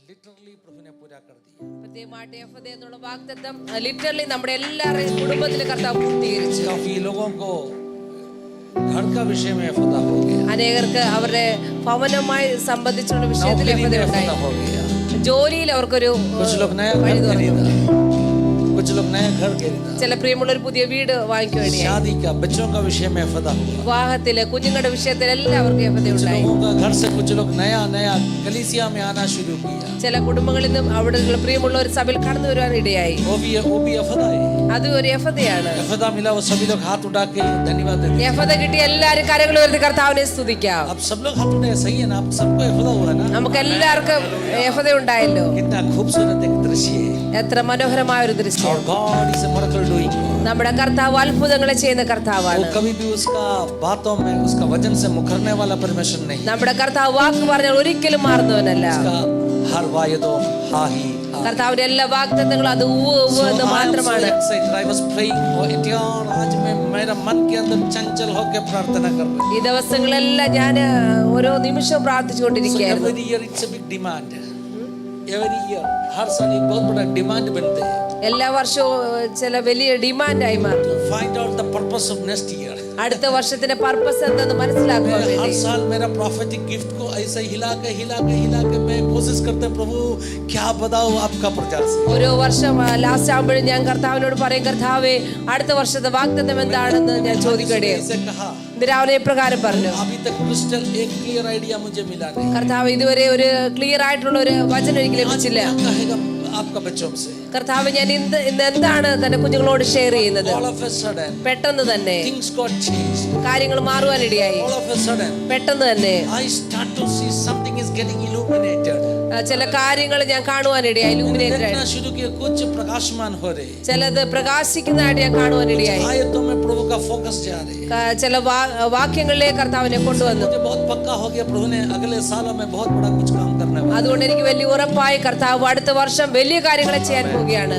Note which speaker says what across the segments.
Speaker 1: Literally प्रभु ने पूरा कर दिया.
Speaker 2: പ്രത്യേകമായിട്ട് എഫദ എന്നുള്ള വാഗ്ദത്തം ലിറ്ററലി നമ്മുടെ എല്ലാവരുടെയും കുടുംബത്തിലെ കർത്താവ് പൂർത്തീകരിച്ചു.
Speaker 1: काफी लोगों को घर का विषय में एफदा हो गया.
Speaker 2: അനേകർക്ക് അവരുടെ ഭവനവുമായി സംബന്ധിച്ചുള്ള വിഷയത്തിൽ എഫദ ഉണ്ടായി.
Speaker 1: हो गया.
Speaker 2: ജോലിയിൽ അവർക്കൊരു
Speaker 1: कुछ लोग नया घर खरीदा, कुछ लोग नया घर खरीदा.
Speaker 2: ചില പ്രിയമുള്ള ഒരു പുതിയ വീട് വാങ്ങിക്കുകയാണ്.
Speaker 1: शादी का बच्चों का विषय में एफदा हुआ.
Speaker 2: വിവാഹത്തില് കുഞ്ഞുങ്ങളുടെ വിഷയത്തിൽ എല്ലാവർക്കും എഫദ ഉണ്ടായി.
Speaker 1: लोगों का घर से कुछ लोग नया कलीसिया में आना शुरू किया.
Speaker 2: ചില കുടുംബങ്ങളിൽ നിന്നും അവിടെയുള്ള പ്രിയമുള്ള ഒരു സഭയിൽ കടന്നു വരുവാൻ ഇടയായി.
Speaker 1: वो भी एफदा है.
Speaker 2: അത് ഒരു എഫദയാണ്.
Speaker 1: एफदा मिला वो सभी लोग हाथ उठा के धन्यवाद देते.
Speaker 2: എഫദ കിട്ടിയ എല്ലാവരും കരങ്ങൾ ഉയർത്തി കർത്താവിനെ സ്തുതിക്കാം.
Speaker 1: अब सब लोग हाथ उठाए, सही है ना? आप सबको एफदा हुआ ना?
Speaker 2: നമുക്ക് എല്ലാവർക്കും എഫദ ഉണ്ടായല്ലോ.
Speaker 1: कितना खूबसूरत एक दृश्य है.
Speaker 2: എത്ര മനോഹരമായ ഒരു ദൃശ്യം.
Speaker 1: और God is a miracle doing.
Speaker 2: നമ്മുടെ കർത്താവ് അത്ഭുതങ്ങളെ ചെയ്യുന്ന കർത്താവാണ്.
Speaker 1: वो कभी भी उसका बातों में उसका वचन से मुकरने वाला परमेश्वर नहीं.
Speaker 2: നമ്മുടെ കർത്താവ് വാക്ക് പറഞ്ഞാൽ ഒരിക്കലും മാറുന്നവനല്ല.
Speaker 1: उसका हर वायदो हा ही.
Speaker 2: കർത്താവിന്റെ എല്ലാ വാഗ്ദത്തങ്ങളും അത് ഉവ്വ് ഉവ്വ് എന്ന് മാത്രമാണ്.
Speaker 1: I was praying आज मैं मेरा मन के अंदर चंचल होकर प्रार्थना कर रहा हूं.
Speaker 2: ഈ ദിവസങ്ങളെല്ലാം ഞാൻ ഓരോ നിമിഷവും പ്രാർത്ഥിച്ചുകൊണ്ടിരിക്കുകയായിരുന്നു.
Speaker 1: Every year it's a big demand. Every year हर साल एक बहुत बड़ा डिमांड बनते हैं.
Speaker 2: എല്ലാ വർഷവും ചില വലിയ ഡിമാൻഡായി മാറും.
Speaker 1: Find out the purpose of next year.
Speaker 2: അടുത്ത വർഷത്തിന്റെ പർപ്പസ് എന്തെന്ന് മനസ്സിലാക്കാൻ
Speaker 1: हर
Speaker 2: വേണ്ടി
Speaker 1: साल मेरा prophetic gift को ऐसे हिला के मैं कोशिश करते प्रभु क्या बताऊं आपका प्रचार से.
Speaker 2: ഓരോ വർഷം ലാസ്റ്റ് ആകുമ്പോഴും ഞാൻ കർത്താവിനോട് പറയും, കർത്താവേ അടുത്ത വർഷത്തെ വാഗ്ദത്തം എന്താണെന്ന് ഞാൻ ചോദിക്കുകയാണ്.
Speaker 1: ऐसे कहा.
Speaker 2: രാവിലെ ഇപ്രകാരം പറഞ്ഞു,
Speaker 1: अभी तक क्रिस्टल एक क्लियर आइडिया मुझे मिला नहीं.
Speaker 2: കർത്താവ് ഇതുവരെ ഒരു ക്ലിയർ ആയിട്ടുള്ള ഒരു വചനം എനിക്ക് ലഭിച്ചില്ല.
Speaker 1: क्या कहेगा आपका बच्चों से?
Speaker 2: കർത്താവ് ഞാൻ ഇന്ന് എന്താണ് തന്റെ കുഞ്ഞുങ്ങളോട് ഷെയർ ചെയ്യുന്നത്?
Speaker 1: All of a sudden
Speaker 2: പെട്ടെന്ന് തന്നെ
Speaker 1: things got changed.
Speaker 2: കാര്യങ്ങൾ മാറുവാനിടയായി.
Speaker 1: All of a sudden
Speaker 2: പെട്ടെന്ന് തന്നെ
Speaker 1: I start to see something is getting illuminated.
Speaker 2: ചില കാര്യങ്ങൾ ഞാൻ കാണുവാനിടയായി. ഇലൂമിനേറ്റഡ്
Speaker 1: देखना शुरू किया, कुछ प्रकाशमान हो रहे.
Speaker 2: ചിലത് പ്രകാശിക്കുന്നതായിട്ട് ഞാൻ കാണുവാനിടയായി.
Speaker 1: आयतों में प्रभु का फोकस जा रहे.
Speaker 2: ചില വാക്യങ്ങളിലേക്ക് കർത്താവിനെ കൊണ്ടുവന്നു.
Speaker 1: मुझे बहुत पक्का हो गया प्रभु ने अगले सालों में बहुत बड़ा कुछ काम करने वाला.
Speaker 2: അതുകൊണ്ട് എനിക്ക് വലിയ ഉറപ്പായി കർത്താവ് അടുത്ത വർഷം വലിയ കാര്യങ്ങളെ ചെയ്യാൻ പോവുകയാണ്.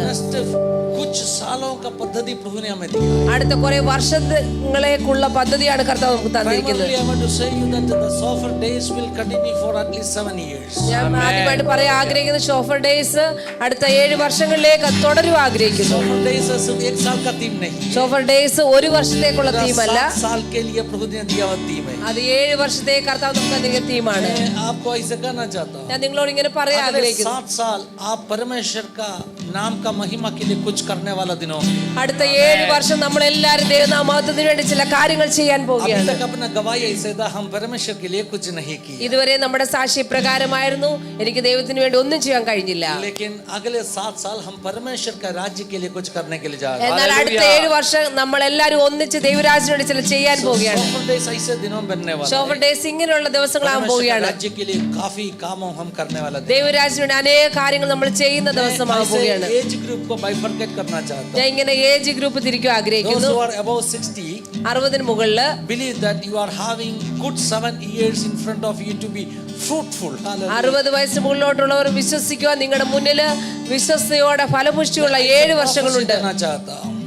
Speaker 1: कुछ सालों का पद्धति प्रभु ने हमें दिया.
Speaker 2: അടുത്ത കുറെ വർഷങ്ങളേക്കുള്ള പദ്ധതിയാണ് കർത്താവ് നമുക്ക് തന്നിരിക്കുന്നത്.
Speaker 1: Primarily I want to say you that the Shofar days will continue for at least 7 years.
Speaker 2: ഞാൻ ആദ്യമായിട്ട് പറയാൻ ആഗ്രഹിക്കുന്ന ഷോഫർ ഡേയ്സ് അടുത്ത 7 വർഷങ്ങളിലേക്ക് തുടരുവാൻ ആഗ്രഹിക്കുന്നു.
Speaker 1: Shofar days सिर्फ एक साल का थीम नहीं.
Speaker 2: ഷോഫർ ഡേയ്സ് ഒരു വർഷത്തേക്കുള്ള തീമല്ല,
Speaker 1: 7 साल के लिए प्रभु ने दिया हुआ थीम है.
Speaker 2: അത് 7 വർഷത്തേക്ക് കർത്താവ് നമുക്ക് തന്നിരിക്കുന്ന തീമാണ്.
Speaker 1: मैं आपको ऐसे कहना चाहता हूँ.
Speaker 2: ഞാൻ നിങ്ങളോട് ഇങ്ങനെ പറയാൻ ആഗ്രഹിക്കുന്നു,
Speaker 1: 7 साल आप परमेश्वर का नाम का महिमा के लिए कुछ करने वाला दिनों.
Speaker 2: അടുത്ത 7 വർഷം നമ്മൾ എല്ലാവരും ദൈവനാമത്തിന് വേണ്ടി ചില കാര്യങ്ങൾ ചെയ്യാൻ
Speaker 1: अभी
Speaker 2: പോവുകയാണ്.
Speaker 1: तक अपना गवाही ऐसे था, हम परमेश्वर के लिए कुछ नहीं किया.
Speaker 2: ഇതുവരെ നമ്മുടെ സാക്ഷി പ്രകാരമായിരുന്നു, എനിക്ക് ദൈവത്തിന് വേണ്ടി ഒന്നും ചെയ്യാൻ കഴിഞ്ഞില്ല.
Speaker 1: लेकिन अगले 7 साल हम परमेश्वर का राज्य के लिए कुछ करने के लिए जा रहे हैं.
Speaker 2: എന്നാൽ അടുത്ത 7 വർഷം നമ്മൾ എല്ലാവരും ഒന്നിച്ച് ദൈവരാജ്യത്തിന് ചില ചെയ്യാൻ പോവുകയാണ്.
Speaker 1: शोफर डेज ऐसे दिनों बनने वाला है.
Speaker 2: ഷോഫർ ഡേയ്സ് ഇങ്ങനെയുള്ള ദിവസങ്ങളാകാൻ പോവുകയാണ്.
Speaker 1: राज्य के लिए काफी कामों हम करने वाला है.
Speaker 2: ദൈവരാജ്യത്തിന് അനേക കാര്യങ്ങൾ നമ്മൾ ചെയ്യുന്ന ദിവസമാകാൻ പോവുകയാണ്.
Speaker 1: एज ग्रुप को बाइफरकेट करना चाहता
Speaker 2: ഞാൻ ഇങ്ങനെ ഏജ് ഗ്രൂപ്പ് തിരിക്കാൻ
Speaker 1: हूं.
Speaker 2: ആഗ്രഹിക്കുന്നു.
Speaker 1: Those who are above 60
Speaker 2: 60 മുകളില്
Speaker 1: believe that you are having good 7 years in front of you to be fruitful.
Speaker 2: 60 വയസ്സ് മുകളിലോട്ടുള്ളവർ വിശ്വസിക്കുക, നിങ്ങളുടെ മുന്നിൽ വിശ്വസ്തയോടെ ഫലപുഷ്ടിയുള്ള 7 വർഷങ്ങളുണ്ട്.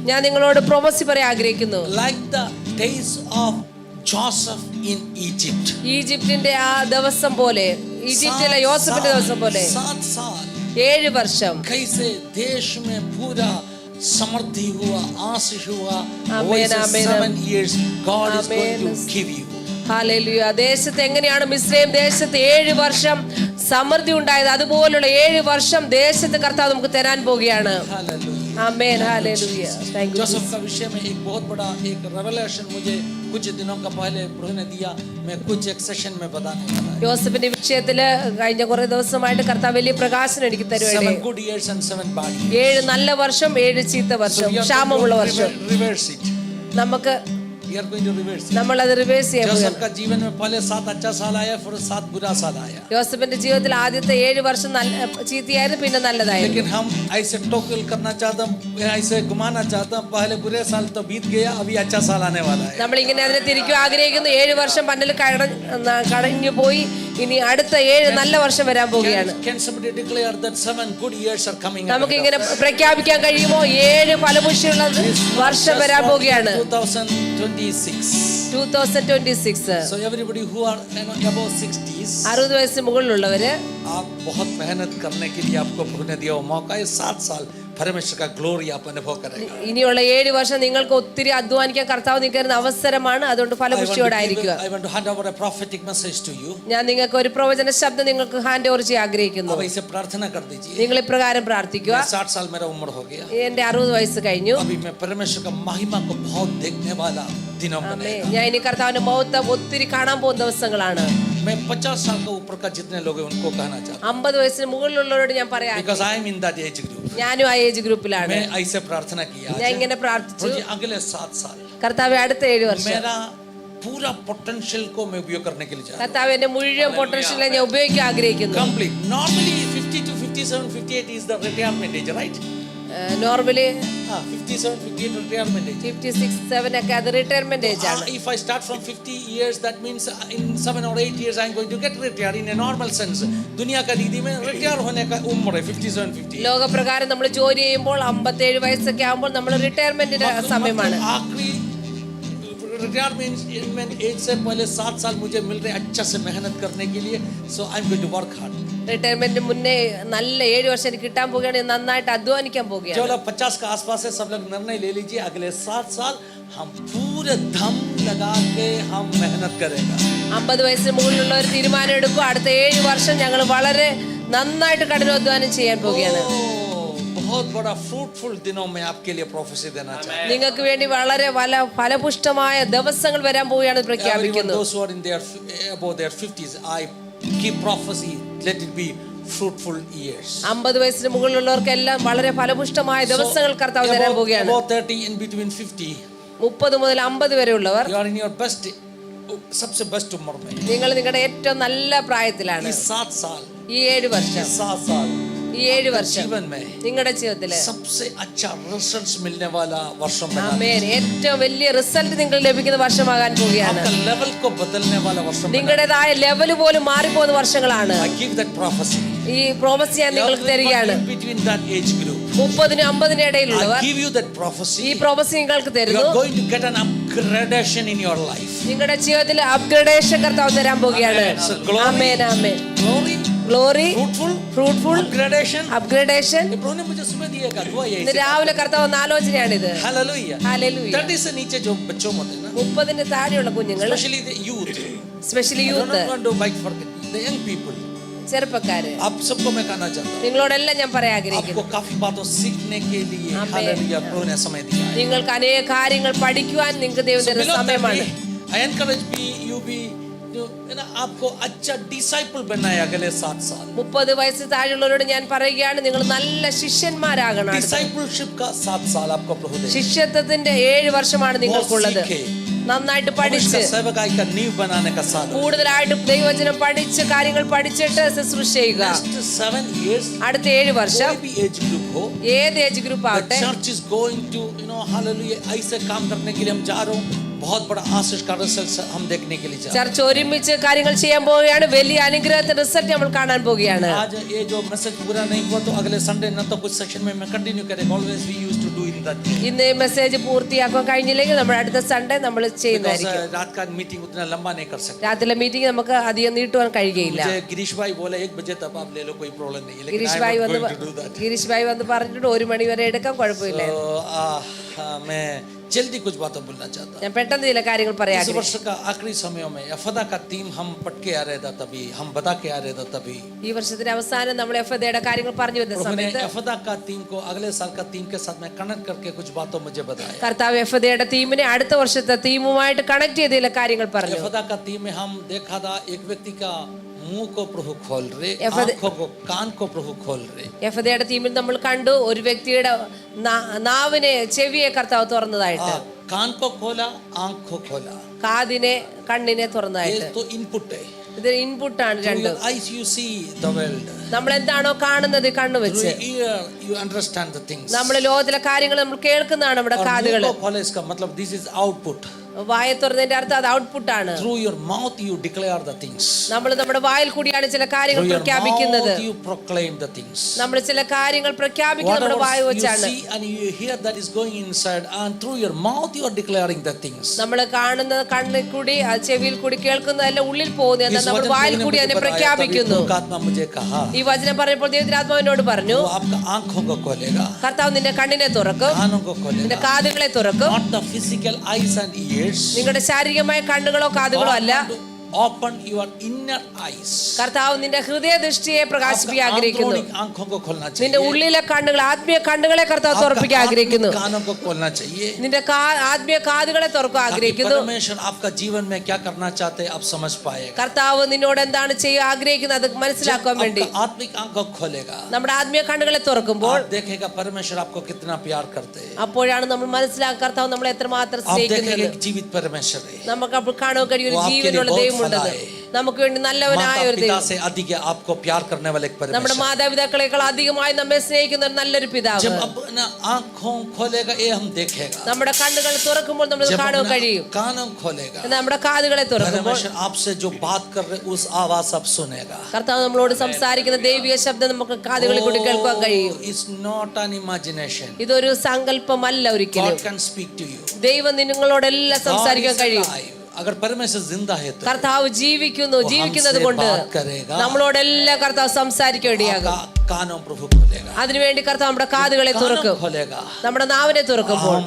Speaker 2: ഞാൻ നിങ്ങളോട് പ്രൊമസി പറയാൻ ആഗ്രഹിക്കുന്നു.
Speaker 1: Like the days of Joseph in Egypt.
Speaker 2: ഈജിപ്തിന്റെ ആ ദിവസം പോലെ, ഈജിപ്തിലെ യോസഫിന്റെ ദിവസം പോലെ
Speaker 1: 7 साल
Speaker 2: 7 वर्षम
Speaker 1: कैसे देश में पूरा समृद्धि हुआ, आशीष हुआ.
Speaker 2: Amen, amen.
Speaker 1: 7 years God is
Speaker 2: Amen.
Speaker 1: going to give you.
Speaker 2: Hallelujah. ദേശത്ത് എങ്ങനെയാണ് മിസ്രൈം ദേശത്ത് 7 വർഷം സമൃദ്ധി ഉണ്ടായത്, അതുപോലുള്ള 7 വർഷം ദേശത്ത് കർത്താവ് നമുക്ക് തരാൻ പോവുകയാണ്.
Speaker 1: Hallelujah.
Speaker 2: Amen. Hallelujah. Thank you.
Speaker 1: Joseph का विषय में एक बहुत बड़ा एक रेवलेशन मुझे कुछ दिनों का पहले प्रभु ने दिया. मैं कुछ एक सेशन में बताने वाला हूं.
Speaker 2: യോസഫിന്റെ വിഷയത്തില് കഴിഞ്ഞ കുറെ ദിവസമായിട്ട് കർത്താവ് വലിയ പ്രകാശനം എനിക്ക്
Speaker 1: 7
Speaker 2: തരുവാണ്.
Speaker 1: good years and 7 bad years.
Speaker 2: 7 നല്ല വർഷം, 7 ചീത്ത വർഷം, ക്ഷാമമുള്ള വർഷം.
Speaker 1: Reverse it.
Speaker 2: നമുക്ക്
Speaker 1: We are going to reverse it.
Speaker 2: നമ്മളത് റിവേഴ്സ് ചെയ്യാൻ
Speaker 1: जोसेफ
Speaker 2: പോവുകയാണ്.
Speaker 1: का जीवन में पहले 7 अच्छा साल आया, फिर 7 बुरा साल आया.
Speaker 2: യോസഫിന്റെ ജീവിതത്തിൽ ആദ്യത്തെ 7 വർഷം ചീത്തയായിരുന്നു, പിന്നെ നല്ലതായിരുന്നു.
Speaker 1: लेकिन हम ऐसे टोकल करना चाहते हैं, ऐसे घुमाना चाहते हैं, पहले बुरे साल तो बीत गया, अभी अच्छा साल आने वाला है.
Speaker 2: നമ്മൾ ഇങ്ങനെ അതിനെ തിരിക്കുക ആഗ്രഹിക്കുന്നു. 7 വർഷം പന്നൽ കടഞ്ഞു പോയി, ഇനി അടുത്ത 7 നല്ല വർഷം വരാൻ പോവുകയാണ്.
Speaker 1: Can somebody declare that 7 good years are coming?
Speaker 2: നമുക്ക് ഇങ്ങനെ പ്രഖ്യാപിക്കാൻ കഴിയുമോ 7 ഫലപുഷ്ടിയുള്ള വർഷം വരാൻ പോവുകയാണ്.
Speaker 1: 2026.
Speaker 2: So everybody
Speaker 1: who are above 60s,
Speaker 2: 60 വയസ്സിന് മുകളിലുള്ളവര്
Speaker 1: आप बहुत मेहनत करने के लिए आपको प्रभु ने दिया वो मौका है। 7 साल परमेश्वर का ग्लोरी आप अनुभव करेगा।
Speaker 2: ഇനിയുള്ള 7 വർഷം നിങ്ങൾക്ക് ഒത്തിരി അധ്വാനിക്കാൻ കർത്താവ് നിങ്ങൾക്ക് അവസരമാണ്. അതുകൊണ്ട് ഫലപുഷ്ടിയോടായിരിക്കുക.
Speaker 1: I want to hand over a prophetic message to you.
Speaker 2: ഞാൻ നിങ്ങൾക്ക് ഒരു പ്രവചന ശബ്ദം നിങ്ങൾക്ക് ഹാൻഡ് ഓവർ ചെയ്യാൻ ആഗ്രഹിക്കുന്നു.
Speaker 1: अब इसे प्रार्थना कर दीजिए।
Speaker 2: നിങ്ങൾ ഇപ്രകാരം പ്രാർത്ഥിക്കുക.
Speaker 1: 60 साल मेरा उम्र हो गया।
Speaker 2: എന്റെ 60 വയസ്സ് കഴിഞ്ഞു.
Speaker 1: अभी मैं परमेश्वर का महिमा को बहुत देखने वाला दिनों में।
Speaker 2: ഞാൻ ഇനി കർത്താവിന്റെ മഹത്വം ഒത്തിരി കാണാൻ പോകുന്ന ദിവസങ്ങളാണ്.
Speaker 1: मैं 50 साल का ऊपर का जितने लोग हैं उनको कहना चाहता हूँ।
Speaker 2: 50 വയസ്സിന് മുകളിലുള്ളവരോട് ഞാൻ പറയാം.
Speaker 1: Because I am in that age group.
Speaker 2: ഞാനും ആ ഏജ് ഗ്രൂപ്പിലാണ്.
Speaker 1: मैं ऐसे प्रार्थना किया।
Speaker 2: ഞാൻ ഇങ്ങനെ പ്രാർത്ഥിച്ചു.
Speaker 1: अगले 7 साल
Speaker 2: കർത്താവേ അടുത്ത 7 വർഷം
Speaker 1: मेरा पूरा पोटेंशियल को मैं उपयोग करने के लिए चाहता हूँ।
Speaker 2: കർത്താവ് എന്റെ മുഴുവൻ പൊട്ടൻഷ്യലിനെ ഞാൻ ഉപയോഗിക്കാൻ ആഗ്രഹിക്കുന്നു.
Speaker 1: Complete. Normally 50 to 57, 58 is the retirement age, right?
Speaker 2: Normally
Speaker 1: 57, 58 retirement age.
Speaker 2: 56, 7 ഒക്കെ അത് റിട്ടയർമെന്റ് ഏജ് ആണ്.
Speaker 1: If I start from 50 years, that means in 7 or 8 years I'm going to get retired in a normal sense. दुनिया का रीति में retire होने का उम्र है 57, 58.
Speaker 2: ലോകപ്രകാരം നമ്മൾ ജോലി ചെയ്യുമ്പോൾ 57 വയസ്സൊക്കെ ആകുമ്പോൾ നമ്മൾ റിട്ടയർമെന്റിന്റെ സമയമാണ്.
Speaker 1: आखिरी रिटायरमेंट एज से पहले 7 साल मुझे मिल रहे अच्छा से मेहनत करने के लिए, so I'm going to work hard.
Speaker 2: Retirement മുന്നേ നല്ല 7 വർഷം എനിക്ക് കിട്ടാൻ പോവുകയാണ്. നന്നായിട്ട് അധ്വാനിക്കാൻ പോവുകയാണ്.
Speaker 1: जो लोग 50 के आसपास है सब लोग निर्णय ले लीजिए, अगले 7 साल हम पूरे दम लगा के हम मेहनत करेंगे।
Speaker 2: 50 വയസ്സിന് മുകളിലുള്ളവർ തീരുമാനം എടുക്കും. അടുത്ത 7 വർഷം ഞങ്ങൾ വളരെ നന്നായിട്ട് കഠിനാധ്വാനം ചെയ്യാൻ പോവുകയാണ്.
Speaker 1: बहुत बड़ा फ्रूटफुल दिनों में आपके लिए प्रोफेसी देना चाहता हूं।
Speaker 2: നിങ്ങൾക്ക് വേണ്ടി വളരെ ഫലപുഷ്ടമായ ദിവസങ്ങൾ വരാൻ പോവുകയാണെന്ന് പ്രഖ്യാപിക്കുന്നു.
Speaker 1: Those who are in their above their 50s, I keep prophecy, let it be fruitful years.
Speaker 2: 50 വയസ്സിന് മുകളിലുള്ളവർക്കെല്ലാം വളരെ ഫലപുഷ്ടമായ ദിവസങ്ങൾ കർത്താവ് തരാൻ പോവുകയാണ്.
Speaker 1: About 30 in between 50.
Speaker 2: 30 മുതൽ 50 വരെ ഉള്ളവർ
Speaker 1: You are in your best, सबसे बेस्ट उम्र में.
Speaker 2: നിങ്ങൾ നിങ്ങളുടെ ഏറ്റവും നല്ല പ്രായത്തിലാണ്.
Speaker 1: इस 7 साल,
Speaker 2: ഈ 7 വർഷം,
Speaker 1: 7 साल
Speaker 2: ഈ 7 വർഷം
Speaker 1: जीवन में
Speaker 2: നിങ്ങളുടെ ജീവിതത്തില്
Speaker 1: सबसे अच्छा रिजल्ट्स मिलने वाला वर्षों में,
Speaker 2: ആമേൻ, ഏറ്റവും വലിയ റിസൾട്ട് നിങ്ങൾ ലഭിക്കുന്ന വർഷമാകാൻ പോവുകയാണ്.
Speaker 1: आपका लेवल को बदलने वाला वर्षों में.
Speaker 2: നിങ്ങളുടേതായ ലെവൽ പോലും മാറിപ്പോകുന്ന വർഷങ്ങളാണ്.
Speaker 1: I give that prophecy.
Speaker 2: ഈ പ്രോമിസ് ഞാൻ നിങ്ങൾക്ക് തരികയാണ്.
Speaker 1: Between that age group,
Speaker 2: 30-നും 50-നും ഇടയിലുള്ളവർ
Speaker 1: I give you that prophecy.
Speaker 2: ഈ പ്രോമിസ് നിങ്ങൾക്ക്
Speaker 1: You
Speaker 2: തരുന്നു.
Speaker 1: are going to get an upgradation in your life.
Speaker 2: നിങ്ങളുടെ ജീവിതത്തിൽ അപ്ഗ്രേഡേഷൻ കർത്താവ് തരാൻ പോവുകയാണ്.
Speaker 1: So glory,
Speaker 2: amen, amen.
Speaker 1: glory,
Speaker 2: glory,
Speaker 1: fruitful, upgradation.
Speaker 2: Upgradation.
Speaker 1: प्रभु ने मुझे सुबह दिया का दुआ
Speaker 2: ഇന്ന്
Speaker 1: यही.
Speaker 2: രാവിലെ കർത്താവ് ആലോചനയാണിത്.
Speaker 1: Hallelujah.
Speaker 2: ഹല്ലേലൂയ.
Speaker 1: 30 से नीचे जो बच्चों में होते हैं ना,
Speaker 2: 30-ന് താഴെയുള്ള കുഞ്ഞുങ്ങൾ,
Speaker 1: especially the youth,
Speaker 2: specially
Speaker 1: I
Speaker 2: youth,
Speaker 1: don't want to bite for the young people.
Speaker 2: ചെറുപ്പക്കാര്,
Speaker 1: आप सबको मैं कहना चाहता हूँ,
Speaker 2: നിങ്ങളോടെല്ലാം ഞാൻ പറയാൻ
Speaker 1: आपको
Speaker 2: ആഗ്രഹിക്കുന്നു.
Speaker 1: काफी बातों सीखने के लिए
Speaker 2: Amen.
Speaker 1: हालेलुया प्रभु ने समय दिया है.
Speaker 2: നിങ്ങൾക്ക് അനേക കാര്യങ്ങൾ പഠിക്കുവാൻ നിങ്ങൾക്ക് ദൈവം
Speaker 1: So
Speaker 2: തരുന്ന
Speaker 1: below
Speaker 2: സമയമാണ്.
Speaker 1: 30, I encourage you be आपको अच्छा डिसाइपल बनना है अगले 7 साल.
Speaker 2: 30 വയസ്സ് താഴെയുള്ളവരോട് ഞാൻ പറയുകയാണ്, നിങ്ങൾ നല്ല ശിഷ്യന്മാരാകണം.
Speaker 1: डिसाइपलशिप का 7 साल आपको प्रभु दे.
Speaker 2: ശിഷ്യത്വത്തിന്റെ 7 വർഷമാണ് നിങ്ങൾക്കുള്ളത്. നന്നായിട്ട് പഠിച്ച്
Speaker 1: सेवकाई का नींव बनाने का साल.
Speaker 2: കൂടുതലായിട്ട് ദൈവവചനം പഠിച്ച് കാര്യങ്ങൾ പഠിച്ചിട്ട് ശുശ്രൂഷ ചെയ്യുക.
Speaker 1: Next 7 years,
Speaker 2: അടുത്ത 7 വർഷം
Speaker 1: कोई भी एज ग्रुप हो,
Speaker 2: ഏത് ഏജ് ഗ്രൂപ്പ്
Speaker 1: the
Speaker 2: ആവട്ടെ,
Speaker 1: church is going to, hallelujah, ऐसे काम करने के लिए हम जा रहे हूँ. बहुत बड़ा आशीष का रिजल्ट हम देखने के लिए जा रहे हैं.
Speaker 2: ചർച്ച ഒരുമിച്ച് കാര്യങ്ങൾ ചെയ്യാൻ പോവുകയാണ്. വലിയ അനുഗ്രഹത്തിന്റെ റിസൾട്ട് നമ്മൾ കാണാൻ പോവുകയാണ്.
Speaker 1: आज ये जो मैसेज पूरा नहीं हुआ तो अगले संडे न तो कुछ सेक्शन में मैं कंटिन्यू करेंगे. Always we used to do in that.
Speaker 2: ഇന്ന് ഈ മെസ്സേജ് പൂർത്തിയാക്കാൻ കഴിഞ്ഞില്ലെങ്കിൽ നമ്മൾ അടുത്ത സൺഡേ നമ്മൾ ചെയ്യുന്നതായിരിക്കും.
Speaker 1: Because रात का मीटिंग उतना लंबा नहीं कर सकते.
Speaker 2: രാത്രിയിലെ മീറ്റിംഗ് നമുക്ക് അധികം നീട്ടുവാൻ കഴിയുകയില്ല.
Speaker 1: मुझे गिरीश भाई बोले 1 बजे तक आप ले लो, कोई प्रॉब्लम नहीं है, लेकिन
Speaker 2: ഗിരീഷ്
Speaker 1: I
Speaker 2: ഭായി
Speaker 1: am
Speaker 2: വന്ന്
Speaker 1: not going to do that.
Speaker 2: Girish Bhai വന്ന് പറഞ്ഞിട്ട് 1 മണി വരെ എടുക്കാം, കുഴപ്പമില്ല.
Speaker 1: मैं जल्दी कुछ बातें बोलना चाहता हूँ.
Speaker 2: ഞാൻ പെട്ടെന്ന് ചില കാര്യങ്ങൾ പറയാം.
Speaker 1: इस वर्ष का आखिरी समय में एफदा का टीम हम पढ़ के आ रहे था तभी, हम बता के आ रहे था तभी.
Speaker 2: ഈ വർഷത്തിന്റെ അവസാനം നമ്മൾ എഫ്എയുടെ കാര്യങ്ങൾ പറഞ്ഞു വരുന്ന സമയത്ത്
Speaker 1: एफदा का टीम को अगले साल का टीम के साथ में कनेक्ट करके कुछ बातों मुझे बताया.
Speaker 2: കർത്താവ് എഫ്എയുടെ ടീമിനെ അടുത്ത വർഷത്തെ ടീമുമായിട്ട് കണക്ട് ചെയ്ത ചില കാര്യങ്ങൾ പറഞ്ഞു.
Speaker 1: एफदा का टीम में हम देखा था एक व्यक्ति का मुंह को प्रभु खोल रहे, आंखों को, कान को प्रभु खोल रहे.
Speaker 2: എഫ്എയുടെ ടീമിൽ നമ്മൾ കണ്ടു ഒരു വ്യക്തിയുടെ നാവിനെ, ചെവിയെ കർത്താവ് തുറന്നതായിട്ട്.
Speaker 1: कान को खोला, आंख को खोला.
Speaker 2: കാതിനെ, കണ്ണിനെ തുറന്നതായിട്ട്.
Speaker 1: ये तो इनपुट है.
Speaker 2: ഇത് ഇൻപുട്ടാണ് രണ്ടും.
Speaker 1: Eyes you see the world.
Speaker 2: നമ്മൾ എന്താണോ കാണുന്നത് കണ്ണു വെച്ച്,
Speaker 1: Ear you understand the things.
Speaker 2: നമ്മൾ ലോകത്തിലെ കാര്യങ്ങൾ നമ്മൾ കേൾക്കുന്നതാണ് നമ്മുടെ കാതുകൾ.
Speaker 1: मुंह को खोले इसका मतलब this is output.
Speaker 2: വായ തുറന്നതിന്റെ അർത്ഥം അത് ഔട്ട്പുട്ട് ആണ്.
Speaker 1: Through your mouth you declare the things.
Speaker 2: നമ്മൾ നമ്മുടെ വായിൽ കൂടിയാണ് ചില കാര്യങ്ങൾ പ്രഖ്യാപിക്കുന്നത്.
Speaker 1: Through your mouth you proclaim the things.
Speaker 2: നമ്മൾ ചില കാര്യങ്ങൾ പ്രഖ്യാപിക്കുന്നത് നമ്മുടെ വായ വെച്ചാണ്.
Speaker 1: You see and you hear that is going inside, and through your mouth you are declaring the things.
Speaker 2: നമ്മൾ കാണുന്ന കണ്ണിൽ കൂടി ചെവിയിൽ കൂടി കേൾക്കുന്നതെല്ലാം ഉള്ളിൽ പോകുന്നു. എന്നാൽ നമ്മൾ വായിൽ കൂടി അതിനെ പ്രഖ്യാപിക്കുന്നു. ഈ വചനം പറഞ്ഞപ്പോൾ ദൈവത്തിനാത്മാവിനോട് പറഞ്ഞു, കർത്താവ് നിന്റെ കണ്ണിനെ തുറക്കും, നിന്റെ കാതുകളെ തുറക്കും. നിങ്ങളുടെ ശാരീരികമായ കണ്ണുകളോ കാതുകളോ അല്ല,
Speaker 1: open your inner eyes.
Speaker 2: കർത്താവ് നിന്റെ ഹൃദയ ദൃഷ്ടിയെ പ്രകാശിപ്പിക്കാൻ ആഗ്രഹിക്കുന്നു. നിന്റെ ഉള്ളിലെ കണ്ണുകൾ, ആത്മീയ കണ്ണുകളെ കർത്താവ് തുറപ്പിക്കാൻ ആഗ്രഹിക്കുന്നു. നിന്റെ ആത്മീയ കാതുകളെ തുറക്കാൻ ആഗ്രഹിക്കുന്നു. കർത്താവ് നിന്നോട് എന്താണ് ചെയ്യാൻ ആഗ്രഹിക്കുന്നത് അത് മനസ്സിലാക്കാൻ വേണ്ടി നമ്മുടെ ആത്മീയ കണ്ണുകളെ തുറക്കുമ്പോൾ അപ്പോഴാണ് നമ്മൾ മനസ്സിലാക്കുക കർത്താവ് നമ്മളെ എത്രമാത്രം സ്നേഹിക്കുന്നത്. നമുക്ക് അപ്പോൾ കാണാൻ കഴിയും ഒരു ജീവനുള്ള ദൈവം. നമുക്ക് വേണ്ടി നല്ലവനായ ഒരു ദൈവം, നമ്മുടെ മാതാപിതാക്കളെക്കാൾ അധികമായി നമ്മെ സ്നേഹിക്കുന്ന നല്ലൊരു പിതാവ്. നമ്മുടെ കണ്ണുകൾ തുറക്കുമ്പോൾ നമ്മൾ കാണാൻ കഴിയും. നമ്മുടെ കാതുകളെ തുറക്കുമ്പോൾ കർത്താവ് നമ്മളോട് സംസാരിക്കുന്ന ദൈവിക ശബ്ദം നമുക്ക് കാതുകളിൽ കൂടി കേൾക്കാൻ കഴിയും. ഇതൊരു സങ്കല്പമല്ല ഒരിക്കലും. ദൈവം നിങ്ങളോടെല്ലാം സംസാരിക്കാൻ കഴിയും. കർത്താവ് ജീവിക്കുന്നു, ജീവിക്കുന്നത് കൊണ്ട് നമ്മളോടെല്ലാം കർത്താവ് സംസാരിക്കേണ്ടിയാകും. അതിനുവേണ്ടി കർത്താവ് നമ്മുടെ കാതുകളെ തുറക്കും. നമ്മുടെ നാവിനെ തുറക്കുമ്പോൾ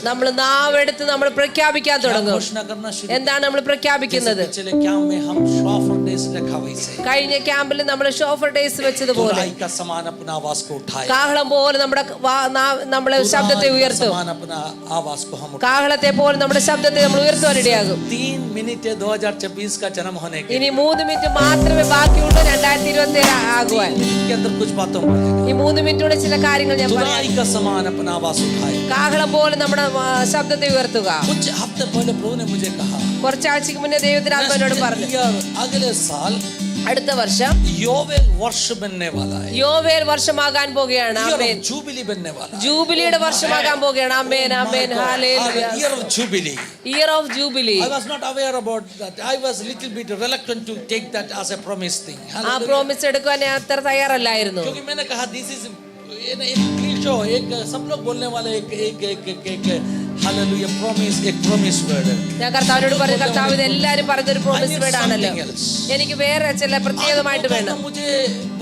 Speaker 2: നമ്മൾ നാവെടുത്ത് നമ്മൾ പ്രഖ്യാപിക്കാൻ തുടങ്ങും. എന്താണ് നമ്മൾ പ്രഖ്യാപിക്കുന്നത്? കഴിഞ്ഞ ക്യാമ്പിൽ നമ്മൾ ഷോഫർ ഡേയ്സ് വെച്ചതുപോലെ കാഹളം പോലെ നമ്മുടെ ശബ്ദത്തെ ഉയർത്തും. കാഹളത്തെ പോലെ നമ്മുടെ ശബ്ദത്തെ നമ്മൾ ഉയർത്തുവാനിടയാകും. ഇനി 3 മിനിറ്റ് മാത്രമേ ബാക്കിയുള്ളൂ 2027 ആകുവാൻ. ഈ 3 മിനിറ്റോടെ ചില കാര്യങ്ങൾ ഞാൻ പറയാം. കാഹളം പോലെ നമ്മുടെ ശബ്ദത്തെ ഉയർത്തുക. കുറച്ചാഴ്ചക്ക് മുന്നേ ദൈവത്തിന്റെ ആത്മാവിനോട് പറഞ്ഞു, അടുത്ത വർഷം യോവേൽ വർഷമാകാൻ പോകുകയാണ്. ജൂബിലിയുടെ വർഷമാകാൻ പോകുകയാണ്. ആമേൻ, ആമേൻ, hallelujah. Year of Jubilee.
Speaker 1: I was not aware about that. I was little bit reluctant to take that as a promise thing.
Speaker 2: ആ പ്രോമിസ് എടുക്കാൻ ഞാൻ അത്ര തയ്യാറല്ലായിരുന്നു.
Speaker 1: क्योंकि मैंने कहा this is एक क्लीशे, एक सब लोग बोलने वाले एक हालेलुया प्रॉमिस, एक प्रॉमिस वर्ड.
Speaker 2: ഞാൻ കർത്താവിനോട് പറഞ്ഞു, കർത്താവ് ഇത് എല്ലാവരും പറഞ്ഞൊരു പ്രോമിസ് വേർഡ് ആണല്ലോ, എനിക്ക് വേറെ ചില പ്രത്യേകമായിട്ട് വേണം.
Speaker 1: मुझे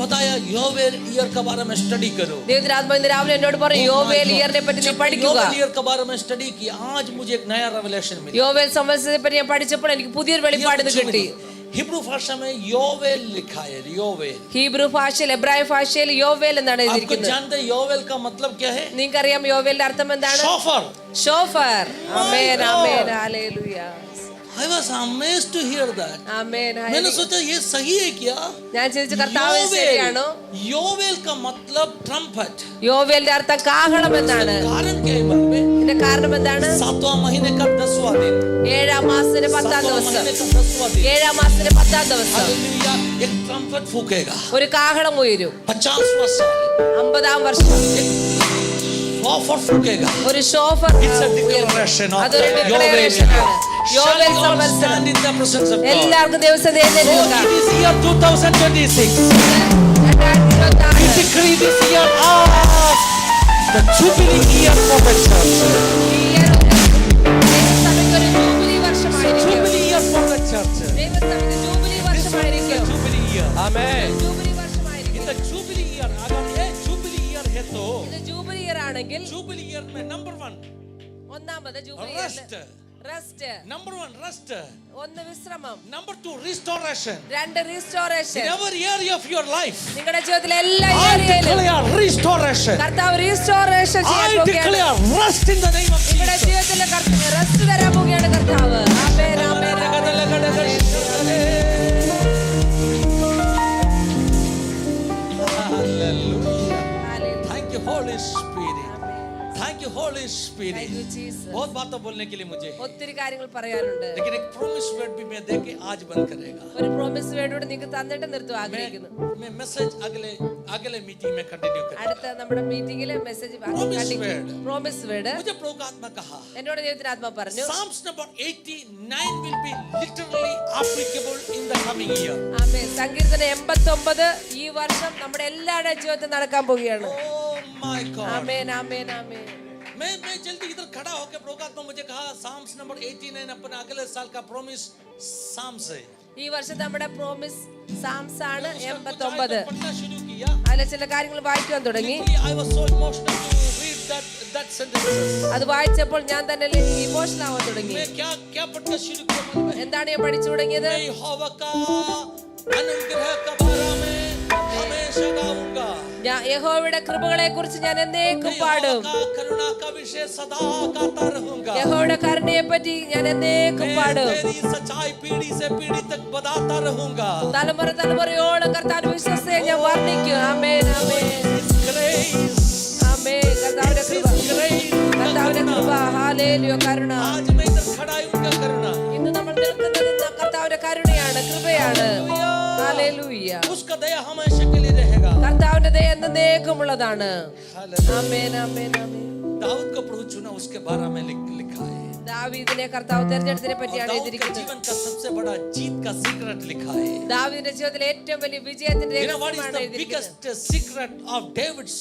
Speaker 1: बताया योवेल ईयर के बारे में स्टडी करो.
Speaker 2: ദൈവത്തിന്റെ ആത്മാവ് ഇന്ന് രാവിലെ എന്നോട് പറഞ്ഞു, യോവേൽ ഇയറിനെ പറ്റി നീ പഠിക്കുക.
Speaker 1: योवेल ईयर के बारे में स्टडी किया, आज मुझे एक नया रेवलेशन मिला.
Speaker 2: യോവേൽ സംവത്സരത്തെ പറ്റി ഞാൻ പഠിച്ചപ്പോൾ എനിക്ക് പുതിയൊരു വെളിപ്പാട് കിട്ടി.
Speaker 1: हिब्रू भाषा में योवेल लिखा है. योवेल
Speaker 2: ഹീബ്രു ഭാഷയിൽ, എബ്രായ ഭാഷയിൽ യോവേൽ എന്നാണ് എഴുതിയിരിക്കുന്നത്.
Speaker 1: आप जानते हैं योवेल का मतलब क्या है?
Speaker 2: നിങ്ങൾക്കറിയാം യോവേലിന്റെ അർത്ഥം എന്താണ്?
Speaker 1: Chauffeur.
Speaker 2: Chauffeur. Amen, amen, hallelujah.
Speaker 1: I was amazed to hear that.
Speaker 2: ആമേൻ.
Speaker 1: मैंने सोचा ये सही है क्या?
Speaker 2: ഞാൻ ചിന്തിച്ചു, കർത്താവ് ശരിയാണോ?
Speaker 1: योवेल का मतलब ट्रम्पट.
Speaker 2: യോവേലിന്റെ അർത്ഥം കാഹളം എന്നാണ്.
Speaker 1: कारण क्या है मालूम है?
Speaker 2: ഇതിന്റെ കാരണം എന്താണ്?
Speaker 1: 7वां महीने का 10वां दिन.
Speaker 2: 7-ാം മാസത്തിന്റെ 10-ാം ദിവസം. 7-ാം മാസത്തിന്റെ 10-ാം ദിവസം
Speaker 1: हालेलुया, एक ट्रम्पट फूकेगा.
Speaker 2: ഒരു കാഹളം ഉയരും.
Speaker 1: 50वां साल.
Speaker 2: 50-ാം വർഷം
Speaker 1: शोफर फूकेगा.
Speaker 2: ഒരു ഷോഫർ ഉയരും. അതൊരു ഡിക്ലറേഷൻ ആണ്. യോവേൽ സംവത്സരം എല്ലാവർക്കും ദിവസം എഴുന്നേറ്റ് നിൽക്കാം.
Speaker 1: 2026 we decree this year the jubilee year for the church.
Speaker 2: ദൈവസഭയ്ക്കൊരു ജൂബിലി വർഷമായിരിക്കും.
Speaker 1: Jubilee year for the church.
Speaker 2: ദൈവസഭയ്ക്ക് ജൂബിലി വർഷമായിരിക്കും.
Speaker 1: Jubilee year. Amen.
Speaker 2: ജൂബിലി വർഷമായിരിക്കും.
Speaker 1: In the jubilee year, अगर ये jubilee year है तो
Speaker 2: ഇത് ജൂബിലി ഇയർ ആണെങ്കിൽ
Speaker 1: jubilee year में number 1
Speaker 2: ഒന്നാമത് jubilee
Speaker 1: rest.
Speaker 2: Rest.
Speaker 1: Number 1 rest.
Speaker 2: ഒന്ന് വിശ്രമം.
Speaker 1: Number 2 restoration.
Speaker 2: 2 restoration.
Speaker 1: In every area of your life,
Speaker 2: നിങ്ങളുടെ ജീവിതത്തിലെ എല്ലാ
Speaker 1: I
Speaker 2: ഏരിയയിലും
Speaker 1: declare restoration.
Speaker 2: കർത്താവ് റീസ്റ്റോറേഷൻ ചെയ്യാൻ
Speaker 1: I
Speaker 2: പോകുകയാണ്.
Speaker 1: declare rest in the name of
Speaker 2: നിങ്ങളുടെ
Speaker 1: Jesus.
Speaker 2: ജീവിതത്തിലെ റെസ്റ്റ് തരാൻ പോകുകയാണ് കർത്താവ്. ആമേൻ, ആമേൻ,
Speaker 1: Hallelujah. Thank you, Holy Spirit. Thank you, Holy Holy Spirit.
Speaker 2: Thank you, Jesus.
Speaker 1: बहुत बातें बोलने के लिए मुझे,
Speaker 2: ഒത്തിരി കാര്യങ്ങൾ പറയാനുണ്ട്.
Speaker 1: लेकिन एक promise word भी मैं देके आज बंद करेगा.
Speaker 2: ഒരു പ്രോമിസ് വേർഡ് നിങ്ങൾക്ക് തന്നിട്ട് നിർത്തുവാൻ ആഗ്രഹിക്കുന്നു.
Speaker 1: मैं मैसेज अगले मीटिंग में कंटिन्यू करूंगा.
Speaker 2: അടുത്ത നമ്മുടെ മീറ്റിംഗിൽ മെസ്സേജ് പ്രോമിസ് വേർഡ്
Speaker 1: मुझे प्रभु का आत्मा कहा,
Speaker 2: എന്നോട് ദൈവത്തിന്റെ ആത്മാ പറഞ്ഞു,
Speaker 1: Psalms number 89 will be literally applicable in the coming year.
Speaker 2: ആമേൻ. സങ്കീർത്തനം 89 ഈ വർഷം നമ്മുടെ എല്ലാവരുടെയും ജീവിതത്തിൽ നടക്കാൻ പോവുകയാണ്.
Speaker 1: Oh my God.
Speaker 2: ആമേൻ ആമേൻ ആമേൻ.
Speaker 1: मैं जल्दी इधर खड़ा होकर प्रभु का आत्मा मुझे कहा, Psalms number 89 अपने अगले साल का प्रॉमिस Psalms है.
Speaker 2: ഈ വർഷം നമ്മുടെ പ്രോമിസ് സാംസ് ആണ്
Speaker 1: उसका कुछ
Speaker 2: 89.
Speaker 1: पढ़ना शुरू किया.
Speaker 2: അതിലെ ചില കാര്യങ്ങൾ വായിക്കാൻ തുടങ്ങി.
Speaker 1: I was so emotional to read that sentences.
Speaker 2: അത് വായിച്ചപ്പോൾ ഞാൻ തന്നെ ഇമോഷണൽ ആവാൻ തുടങ്ങി.
Speaker 1: मैं क्या पढ़ना शुरू किया मालूम है?
Speaker 2: എന്താണ് ഞാൻ പഠിച്ചു തുടങ്ങിയത്?
Speaker 1: मैं यहोवा का अनुग्रह का बारे में हमेशा गाऊंगा.
Speaker 2: ഞാൻ യഹോവയുടെ കൃപകളെ കുറിച്ച് ഞാൻ എന്നേക്കും പാടും.
Speaker 1: यहोवा का करुणा का विषय सदा गाता रहूंगा.
Speaker 2: യഹോവയുടെ കരുണയെ പറ്റി ഞാൻ എന്നേക്കും പാടും.
Speaker 1: मैं तेरी सच्चाई पीढ़ी से पीढ़ी तक बताता रहूंगा.
Speaker 2: തലമുറ തലമുറയോളം കർത്താവിന്റെ വിശ്വസത്തെ ഞാൻ വർണ്ണിക്കും. ആമേൻ ആമേൻ ആമേൻ. കർത്താവിന്റെ കൃപ, കർത്താവിന്റെ കൃപ, ഹല്ലേലൂയ. കരുണ.
Speaker 1: आज मैं इधर खड़ा हूं, उनका करुणा.
Speaker 2: ഇന്ന് നമ്മൾ നിൽക്കുന്നത് കർത്താവിന്റെ കരുണയാണ്, കൃപയാണ്. ഹല്ലേലൂയ.
Speaker 1: उसका दया हमेशा के लिए रहेगा.
Speaker 2: കർത്താവിന്റെ ദയ എന്നേക്കുമുള്ളതാണ്. ആമേൻ ആമേൻ ആമേൻ.
Speaker 1: दाऊद को प्रभु चुना, उसके बारे में लिखा है.
Speaker 2: ദാവീദിനെ കർത്താവ് തെരഞ്ഞെടുത്തതിനെ പറ്റിയാണ്
Speaker 1: दाऊद के
Speaker 2: എഴുതിയിരിക്കുന്നത്.
Speaker 1: जीवन का सबसे बड़ा जीत का सीक्रेट लिखा है.
Speaker 2: ദാവീദിന്റെ ജീവിതത്തിലെ ഏറ്റവും വലിയ വിജയത്തിന്റെ
Speaker 1: You know what is
Speaker 2: രഹസ്യമാണ്
Speaker 1: the
Speaker 2: എഴുതിയിരിക്കുന്നത്.
Speaker 1: biggest secret of David's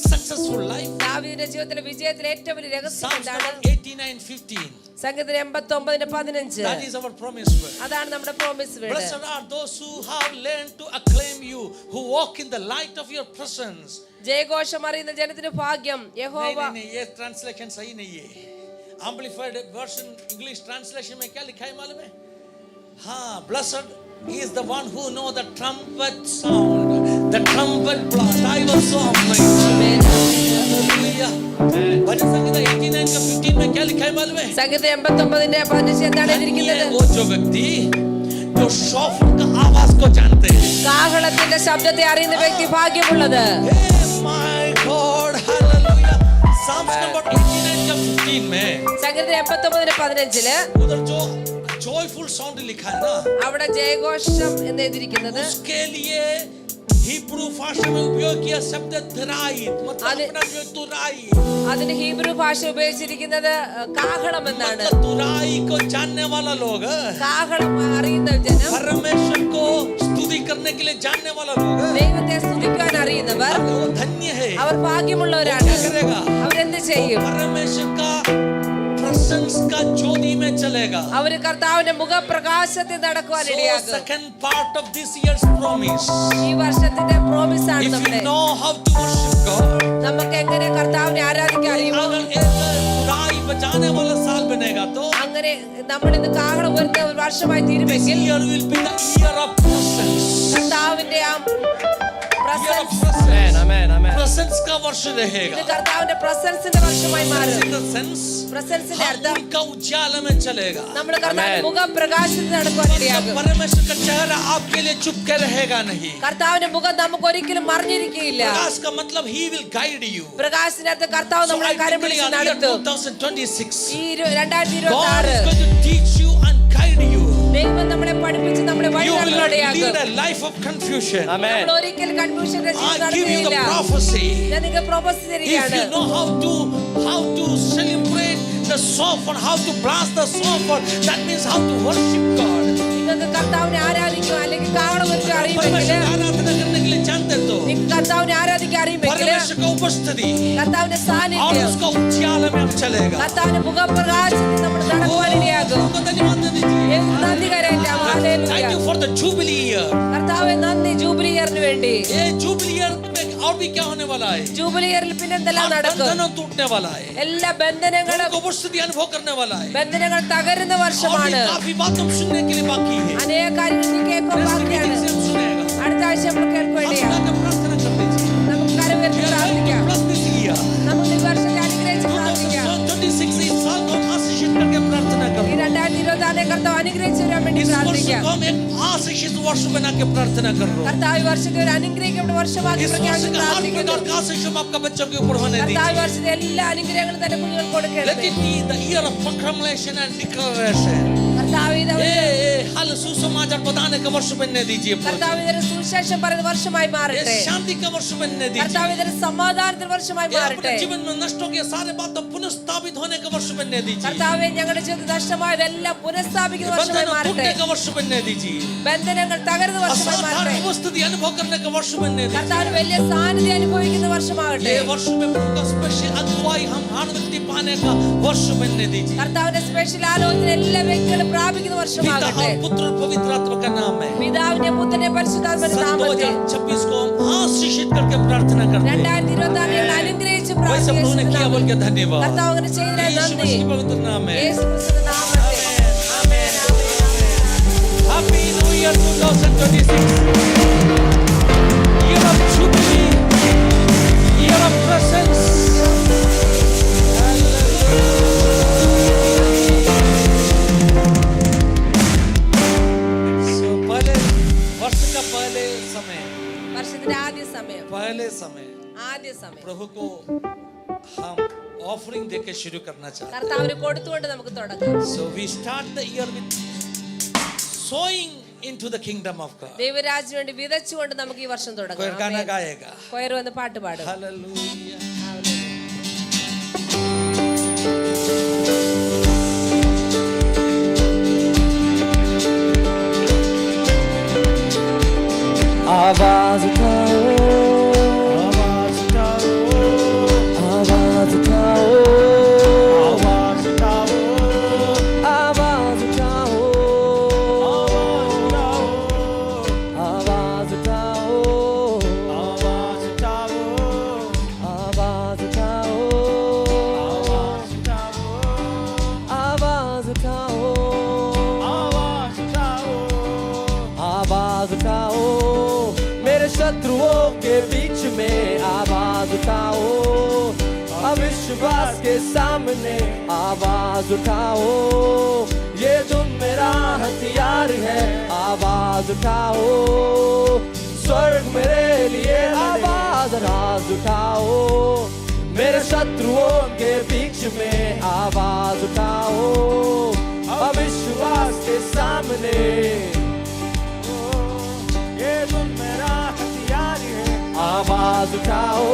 Speaker 1: successful life?
Speaker 2: ദാവീദിന്റെ ജീവിതത്തിലെ വിജയത്തിലെ ഏറ്റവും വലിയ രഹസ്യം
Speaker 1: Psalms
Speaker 2: എന്താണ്?
Speaker 1: 89:15.
Speaker 2: സംഗീതം 89:15.
Speaker 1: That is our promise word.
Speaker 2: അതാണ് നമ്മുടെ promise word.
Speaker 1: Blessed are those who have learned to acclaim you, who walk in the light of your presence.
Speaker 2: ജയഘോഷം അറിയുന്ന ജനത്തിന് ഭാഗ്യം. യഹോവ.
Speaker 1: नहीं, ये ट्रांसलेशन सही नहीं है. Amplified version English translation में क्या लिखा है मालूम है? हाँ, blessed is the one who know the trumpet sound, the trumpet blast. I was so amazed. Hallelujah. भजन संगीत 89:15 में क्या लिखा है मालूम है?
Speaker 2: സംഗീതം 89:15 എന്താണ് എഴുതിയിരിക്കുന്നത്?
Speaker 1: वो जो व्यक्ति जो शोफर का आवाज को जानते हैं.
Speaker 2: കാഹളത്തിന്റെ ശബ്ദത്തെ അറിയുന്ന വ്യക്തി ഭാഗ്യമുള്ളത്.
Speaker 1: Hey my God, hallelujah. Psalms number 89:15 में
Speaker 2: സംഗീതം 89:15
Speaker 1: उधर जो joyful sound लिखा है ना,
Speaker 2: അവിടെ ജയഘോഷം എന്ന് എഴുതിയിരിക്കുന്നത്.
Speaker 1: उसके लिए हिब्रू भाषा में उपयोग किया शब्द धराइत, मतलब अपना जो तुराई.
Speaker 2: അതിന് ഹീബ്രു ഭാഷ ഉപയോഗിച്ചിരിക്കുന്നത് കാഹളം എന്നാണ്.
Speaker 1: मतलब तुराई को जानने वाला लोग,
Speaker 2: കാഹളം അറിയുന്ന ജനം,
Speaker 1: परमेश्वर को स्तुति करने के लिए जानने वाला लोग,
Speaker 2: ദൈവത്തെ സ്തുതിക്കാൻ അറിയുന്നവർ
Speaker 1: वो धन्य है.
Speaker 2: അവർ ഭാഗ്യമുള്ളവരാണ്.
Speaker 1: क्या करेगा?
Speaker 2: അവരെന്ത് ചെയ്യും?
Speaker 1: परमेश्वर का presence का ज्योति में चलेगा.
Speaker 2: അവര് കർത്താവിന്റെ മുഖപ്രകാശത്തിൽ നടക്കുവാൻ
Speaker 1: So
Speaker 2: ഇടയാകും.
Speaker 1: second part of this year's promise,
Speaker 2: ഈ വർഷത്തിന്റെ പ്രോമിസ് ആണ്
Speaker 1: if
Speaker 2: നമ്മുടെ.
Speaker 1: you know how to worship God,
Speaker 2: നമുക്ക് എങ്ങനെ കർത്താവിനെ ആരാധിക്കാൻ അറിയുമോ?
Speaker 1: अगर एक तुराई बजाने वाला साल बनेगा तो
Speaker 2: അങ്ങനെ നമ്മൾ ഇന്ന് കാഹളം വരുന്ന ഒരു വർഷമായി
Speaker 1: this
Speaker 2: തീരുമെങ്കിൽ
Speaker 1: year will be the year of presence.
Speaker 2: കർത്താവിന്റെ ആ
Speaker 1: Year of
Speaker 2: presence,
Speaker 1: presence.
Speaker 3: Amen, amen.
Speaker 1: Presence का वर्ष
Speaker 2: ഇത്
Speaker 1: रहेगा.
Speaker 2: കർത്താവിന്റെ പ്രസൻസിന്റെ വർഷമായി മാറും.
Speaker 1: In the sense,
Speaker 2: പ്രസൻസിന്റെ
Speaker 1: हम
Speaker 2: അർത്ഥം
Speaker 1: उनका उजाला में चलेगा.
Speaker 2: നമ്മൾ കർത്താവിന്റെ
Speaker 3: Amen.
Speaker 2: മുഖപ്രകാശത്തിൽ നടക്കുവാൻ ഇടയാകും.
Speaker 1: परमेश्वर का चेहरा आपके लिए चुप के रहेगा नहीं.
Speaker 2: കർത്താവിന്റെ മുഖം നമുക്ക് ഒരിക്കലും മറിഞ്ഞിരിക്കുകയില്ല.
Speaker 1: प्रकाश का मतलब he will guide you.
Speaker 2: പ്രകാശത്തിന്റെ അർത്ഥം കർത്താവ്
Speaker 1: So
Speaker 2: നമ്മളെ
Speaker 1: I
Speaker 2: കരം
Speaker 1: declare
Speaker 2: പിടിച്ച്
Speaker 1: year
Speaker 2: നടത്തും.
Speaker 1: 2026.
Speaker 2: ഈ
Speaker 1: God
Speaker 2: 2026
Speaker 1: is going to teach you and guide you.
Speaker 2: ദൈവം നമ്മളെ പഠിപ്പിച്ച് നമ്മളെ
Speaker 1: You will
Speaker 2: വഴികളിലൂടെയാകും.
Speaker 1: lead a life of confusion.
Speaker 3: Amen.
Speaker 2: നമ്മൾ ഒരിക്കലും കൺഫ്യൂഷന്റെ ജീവിതം
Speaker 1: I give you the
Speaker 2: നടത്തുകയില്ല.
Speaker 1: prophecy.
Speaker 2: ഞാൻ നിങ്ങൾക്ക് പ്രൊപ്പോസ്
Speaker 1: If
Speaker 2: തരികയാണ്.
Speaker 1: you know how to celebrate the shofar, how to blast the shofar, that means how to worship God.
Speaker 2: നിങ്ങൾക്ക് കർത്താവിനെ ആരാധിക്കുക അല്ലെങ്കിൽ കാഹളം വെച്ച് അറിയുമെങ്കിൽ,
Speaker 1: परमेश्वर की आराधना करने के लिए जानते तो
Speaker 2: നിങ്ങൾക്ക് കർത്താവിനെ ആരാധിക്കാൻ അറിയുമെങ്കിൽ
Speaker 1: परमेश्वर का उपस्थिति
Speaker 2: കർത്താവിന്റെ
Speaker 1: और
Speaker 2: സാന്നിധ്യം,
Speaker 1: उसका उजाला में हम चलेगा.
Speaker 2: കർത്താവിന്റെ മുഖപ്രകാശത്തിൽ നമ്മൾ നടക്കുവാൻ ഇടയാകും.
Speaker 1: उनको धन्यवाद दीजिए.
Speaker 2: നന്ദി കരയറ്റാം. Hallelujah.
Speaker 1: Thank you for the jubilee year.
Speaker 2: കർത്താവേ നന്ദി ജൂബിലി ഇയറിന് വേണ്ടി.
Speaker 1: ये jubilee year में और भी क्या होने वाला है?
Speaker 2: ജൂബിലി ഇയറിൽ പിന്നെ എന്തെല്ലാം നടക്കും?
Speaker 1: बंधनों टूटने वाला है.
Speaker 2: എല്ലാ ബന്ധനങ്ങളും
Speaker 1: उनको उपस्थिति अनुभव करने वाला है.
Speaker 2: ബന്ധനങ്ങൾ തകരുന്ന
Speaker 1: और भी
Speaker 2: വർഷമാണ്.
Speaker 1: काफी बातें सुनने के लिए बाकी है.
Speaker 2: അനേക കാര്യങ്ങൾ ഇനി കേൾക്കാൻ
Speaker 1: Next
Speaker 2: ബാക്കിയാണ്.
Speaker 1: meeting से हम सुनेगा.
Speaker 2: അടുത്ത ആഴ്ച നമ്മൾ കേൾക്കേണ്ടിയാണ്.
Speaker 1: आप प्रार्थना कर लीजिए.
Speaker 2: നമുക്ക് കരവേറ്റി പ്രാർത്ഥിക്കാം.
Speaker 1: Bless this year.
Speaker 2: നമുക്ക് ഈ വർഷത്തെ അനുഗ്രഹിച്ച് പ്രാർത്ഥിക്കാം.
Speaker 1: 2026 इस साल को हम आशीषित करके प्रार्थना
Speaker 2: ഈ
Speaker 1: करो.
Speaker 2: 2026 കർത്താവ് അനുഗ്രഹിച്ചു തരാൻ വേണ്ടി
Speaker 1: इस वर्ष
Speaker 2: പ്രാർത്ഥിക്കാം.
Speaker 1: को हम एक आशीषित वर्ष बना के प्रार्थना कर रहा हूं।
Speaker 2: കർത്താവ് വർഷത്തെ ഒരു അനുഗ്രഹിക്കപ്പെട്ട വർഷമാക്കി
Speaker 1: इस वर्ष
Speaker 2: പ്രഖ്യാപിച്ച്
Speaker 1: का हर
Speaker 2: പ്രാർത്ഥിക്കുന്നു.
Speaker 1: प्रकार का आशीष आपका बच्चों के ऊपर होने
Speaker 2: കർത്താവ്
Speaker 1: दीजिए।
Speaker 2: വർഷത്തെ എല്ലാ അനുഗ്രഹങ്ങളും തന്റെ കുഞ്ഞുങ്ങൾക്ക് കൊടുക്കണമേ.
Speaker 1: Let it be the year of proclamation and declaration.
Speaker 2: കർത്താവ് ഇത്
Speaker 1: हाल सुसमाचार बताने का वर्ष बनने दीजिए।
Speaker 2: കർത്താവ് ഇതൊരു സുവിശേഷം പറയുന്ന വർഷമായി മാറട്ടെ.
Speaker 1: शांति का वर्ष बनने दीजिए।
Speaker 2: കർത്താവ് ഇതൊരു സമാധാനത്തിന്റെ വർഷമായി മാറട്ടെ.
Speaker 1: जीवन में नष्ट हो गए सारे बातें पुनर्स्थापित होने का वर्ष बनने दीजिए।
Speaker 2: കർത്താവേ ഞങ്ങളുടെ ജീവിതത്തിൽ നഷ്ടമായതെല്ലാം പുനഃസ്ഥാപിക്കുന്ന വർഷമായി മാറട്ടെ.
Speaker 1: टूटने का वर्ष बनने दीजिए।
Speaker 2: ബന്ധനങ്ങൾ തകരുന്ന വർഷമായി മാറട്ടെ.
Speaker 1: उपस्थिति अनुभव करने का वर्ष बनने दीजिए।
Speaker 2: കർത്താവിന് വലിയ സാന്നിധ്യം അനുഭവിക്കുന്ന വർഷമാകട്ടെ.
Speaker 1: ये वर्ष में प्रभु का स्पेशल अगुवाई हम हर व्यक्ति पाने का वर्ष बनने दीजिए।
Speaker 2: കർത്താവിന്റെ സ്പെഷ്യൽ ആലോചന എല്ലാ വ്യക്തികളും പ്രാപിക്കുന്ന വർഷമാകട്ടെ.
Speaker 1: पुत्र पवित्र आत्मा का नाम है।
Speaker 2: പിതാവിന്റെ പുത്രന്റെ പരിശുദ്ധാത്മാവിന്റെ നാമത്തിൽ
Speaker 1: 2026 को हम आशीषित करके प्रार्थना करते हैं।
Speaker 2: 2026 അനുഗ്രഹിച്ച്
Speaker 1: वैसे प्रभु ने किया बोल के धन्यवाद।
Speaker 2: കർത്താവ് അങ്ങനെ ചെയ്തതിനായി
Speaker 1: यीशु
Speaker 2: നന്ദി.
Speaker 1: मसीह के पवित्र नाम है।
Speaker 2: യേശു ക്രിസ്തുവിന്റെ നാമത്തിൽ ആമേൻ.
Speaker 1: Happy New Year 2026. Year of Jubilee. Year of presence. So पहले वर्ष का पहले समय,
Speaker 2: വർഷത്തിന്റെ ആദ്യ സമയം ആദ്യ സമയം
Speaker 1: प्रभु को हम ऑफरिंग देके शुरू करना चाहते हैं।
Speaker 2: കർത്താവിന് കൊടുത്തുകൊണ്ട് നമുക്ക് തുടങ്ങാം.
Speaker 1: So we start the year with sowing into the kingdom of God.
Speaker 2: ദൈവരാജ്യത്തിന് വേണ്ടി വിതച്ചുകൊണ്ട് നമുക്ക് ഈ വർഷം
Speaker 1: कोई
Speaker 2: തുടങ്ങാം.
Speaker 1: गाना गाएगा।
Speaker 2: കൊയർ വന്ന് പാട്ട് പാടും.
Speaker 1: Hallelujah.
Speaker 3: आवाज उठाओ, आवाज उठाओ, आवाज उठाओ, आवाज उठाओ, आवाज उठाओ, आवाज उठाओ, आवाज उठाओ, आवाज उठाओ, आवाज उठाओ, आवाज उठाओ, आवाज उठाओ, आवाज उठाओ, मेरे शत्रुओं के बीच में आवाज उठाओ, अविश्वास के सामने आवाज उठाओ, ये तुम मेरा हथियार है, आवाज उठाओ, स्वर्ग मेरे लिए आवाज उठाओ, मेरे शत्रुओं के बीच में आवाज उठाओ, अविश्वास के सामने ये तुम मेरा हथियार है, आवाज उठाओ,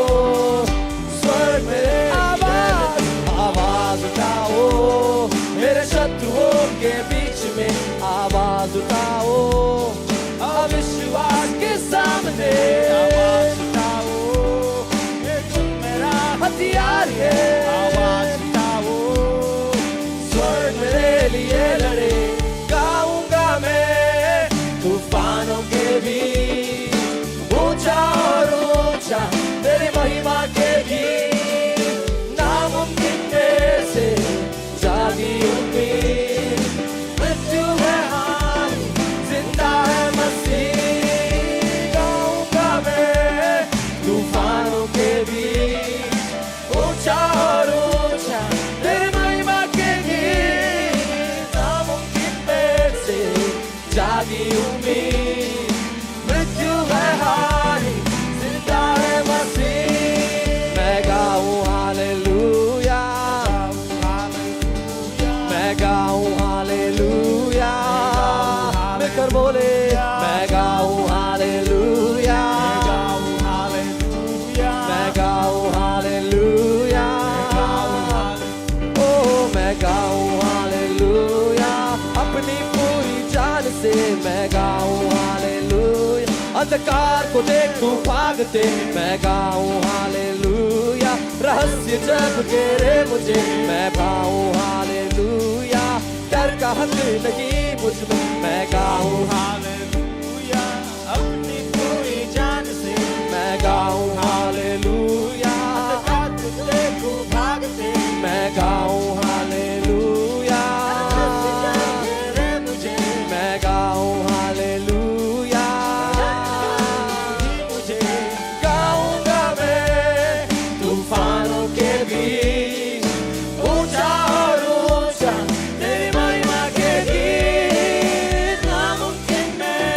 Speaker 3: स्वर्ग मेरे आवाज उठाओ, मेरे शत्रुओं के बीच में आवाज उठाओ, अविश्वास के सामने आवाज उठाओ, ये तुम मेरा हथियार है, आवाज उठाओ, स्वर्ग मेरे लिए लड़े, गाऊंगा मैं तूफानों के भी ऊंचा और ऊंचा तेरी महिमा के भी नामुमकिन में से जागी उम्मीद, मृत्यु है हारी जिंदा है मसीह, गाऊंगा मैं तूफानों के भी ऊंचा और ऊंचा तेरी महिमा के भी नामुमकिन में से जागी उम्मीद, मृत्यु है हारी जिंदा है मसीह, मैं गाऊं हालेलुया, मैं गाऊं हालेलुया, मिलकर बोले मैं गाऊं हालेलुया, मैं गाऊं हालेलुया, ओ मैं गाऊं हालेलुया, अपनी पूरी जान से मैं गाऊं हालेलुया, अंधकार को देख तू भागते मैं गाऊं हालेलुया, रहस्य जब घेरे मुझे मैं गाऊं हालेलुया, डर का हक नहीं मुझ में मैं गाऊं हालेलुया, अपनी पूरी जान से मैं गाऊं हालेलुया, अंधकार को देख तू भागते मैं गाऊं हालेलुया, मैं गाऊं हालेलुया, गाऊंगा मैं तूफानों के बीच ऊंचा और ऊंचा तेरी महिमा के गीत, नामुमकिन में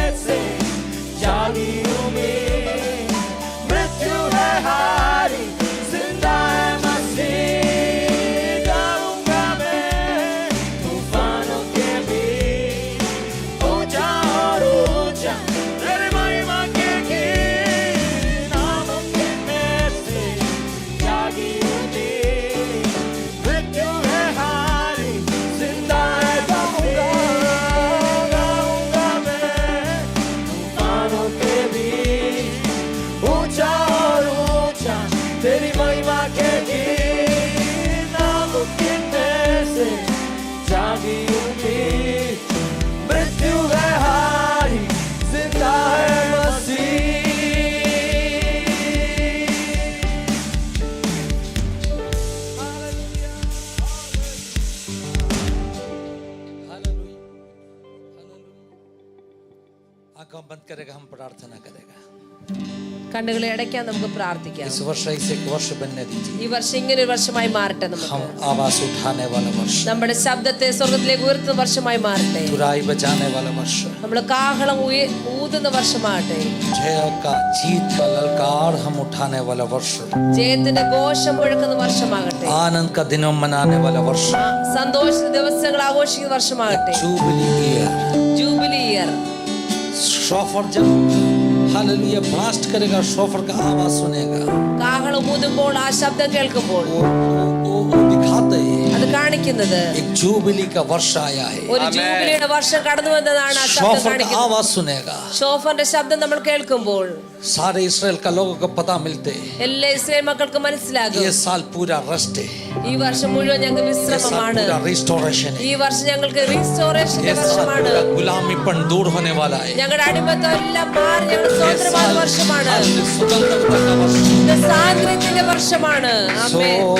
Speaker 1: प्रार्थना करेगा।
Speaker 2: കണ്ണുകളെ അടയ്ക്കാൻ നമുക്ക് പ്രാർത്ഥിക്കാം.
Speaker 1: इस वर्ष ऐसे एक वर्ष बनने दीजिए,
Speaker 2: ഈ വർഷം ഇങ്ങനെ ഒരു വർഷമായി മാറട്ടെ. നമുക്ക്
Speaker 1: हम आवाज उठाने वाला वर्ष,
Speaker 2: നമ്മുടെ ശബ്ദത്തെ സ്വർഗ്ഗത്തിലേക്ക് ഉയർത്തുന്ന വർഷമായി മാറട്ടെ.
Speaker 1: तुराई बजाने वाला वर्ष,
Speaker 2: നമ്മൾ കാഹളം ഊതുന്ന വർഷമാകട്ടെ.
Speaker 1: जय का जीत का ललकार हम उठाने वाला वर्ष,
Speaker 2: ജയത്തിന്റെ ഘോഷം മുഴക്കുന്ന വർഷമാകട്ടെ.
Speaker 1: आनंद का दिनों मनाने वाला वर्ष,
Speaker 2: സന്തോഷ ദിവസങ്ങൾ ആഘോഷിക്കുന്ന വർഷമാകട്ടെ.
Speaker 1: Jubilee year.
Speaker 2: Jubilee year.
Speaker 1: Shofar जब हालेलुया ब्लास्ट करेगा, शोफर का आवाज सुनेगा,
Speaker 2: കാഹളം ഊതുമ്പോൾ ആ ശബ്ദം കേൾക്കുമ്പോൾ
Speaker 1: वो दिखाते हैं
Speaker 2: അത് കാണിക്കുന്നത്
Speaker 1: एक जुबली का वर्ष आया है।
Speaker 2: ഒരു ജൂബിലിയുടെ വർഷം കടന്നു വന്നതാണ്. ആ ശബ്ദം
Speaker 1: शोफर का
Speaker 2: കാണിക്കുന്നത്.
Speaker 1: आवाज सुनेगा,
Speaker 2: ഷോഫറിന്റെ ശബ്ദം നമ്മൾ കേൾക്കുമ്പോൾ
Speaker 1: सारे इस्राएल का लोगों को पता मिलते हैं
Speaker 2: എല്ലാ ഇസ്രായേൽ മക്കൾക്ക് മനസ്സിലാകും,
Speaker 1: ये साल पूरा रेस्ट है,
Speaker 2: ഈ വർഷം മുഴുവൻ ഞങ്ങൾക്ക്
Speaker 1: ये साल
Speaker 2: വിശ്രമമാണ്.
Speaker 1: पूरा रिस्टोरेशन है,
Speaker 2: ഈ വർഷം ഞങ്ങൾക്ക് റീസ്റ്റോറേഷന്റെ
Speaker 1: ये साल
Speaker 2: വർഷമാണ്.
Speaker 1: पूरा गुलामीपन दूर होने वाला है,
Speaker 2: ഞങ്ങളുടെ അടിമത്തം എല്ലാം മാറി ഞങ്ങളുടെ
Speaker 1: ये
Speaker 2: സ്വതന്ത്രമായ
Speaker 1: साल
Speaker 2: വർഷമാണ്.
Speaker 1: स्वतंत्रता का वर्ष।
Speaker 2: ഇത് സ്വാതന്ത്ര്യത്തിന്റെ വർഷമാണ്. ആമേൻ.
Speaker 1: So